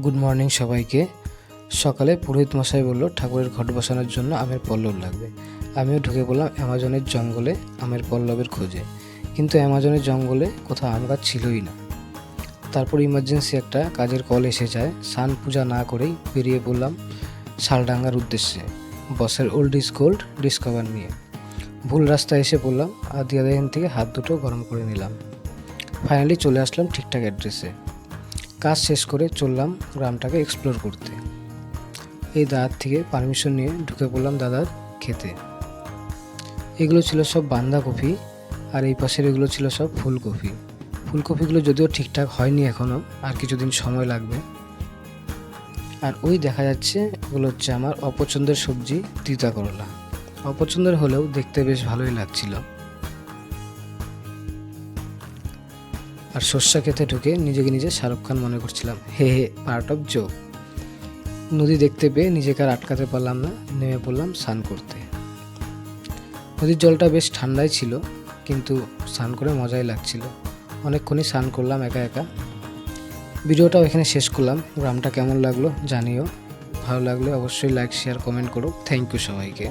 Good morning সবাইকে। সকালে পুরোহিত মশাই বলল ঠাকুরের ঘট বসানোর জন্য আমের পল্লব লাগবে। আমিও ঢুকে পড়লাম অ্যামাজনের জঙ্গলে আমের পল্লবের খোঁজে, কিন্তু অ্যামাজনের জঙ্গলে কোথাও আম গাছ ছিলই না। তারপর ইমার্জেন্সি একটা কাজের কল এসে যায়। স্নান পূজা না করেই বেরিয়ে পড়লাম শালডাঙ্গার উদ্দেশ্যে, বসের ওল্ড ইজ গোল্ড ডিসকভার নিয়ে। ভুল রাস্তায় এসে পড়লাম, আদিয়াদাহিন থেকে হাত দুটো গরম করে নিলাম। ফাইনালি চলে আসলাম ঠিকঠাক অ্যাড্রেসে। কাজ শেষ করে চললাম গ্রামটাকে এক্সপ্লোর করতে। এই দাদার থেকে পারমিশন নিয়ে ঢুকে পড়লাম দাদার খেতে। এগুলো ছিল সব বাঁধাকপি, আর এই পাশের এগুলো ছিল সব ফুলকপি। ফুলকপিগুলো যদিও ঠিকঠাক হয়নি এখনও, আর কিছুদিন সময় লাগবে। আর ওই দেখা যাচ্ছে এগুলো হচ্ছে আমার অপছন্দের সবজি, তিতা করলা। অপছন্দের হলেও দেখতে বেশ ভালোই লাগছিল। আর সর্ষা খেতে ঢুকে নিজেকে নিজে শাহরুখ খান মনে করছিলাম, হে হে পার্ট অফ জোক। নদী দেখতে পেয়ে নিজেকে আর আটকাতে পারলাম না, নেমে পড়লাম স্নান করতে। নদীর জলটা বেশ ঠান্ডাই ছিল, কিন্তু স্নান করে মজাই লাগছিল। অনেকক্ষণই স্নান করলাম একা একা। ভিডিওটাও এখানে শেষ করলাম। গ্রামটা কেমন লাগলো জানিও, ভালো লাগলে অবশ্যই লাইক শেয়ার কমেন্ট করো। থ্যাংক ইউ সবাইকে।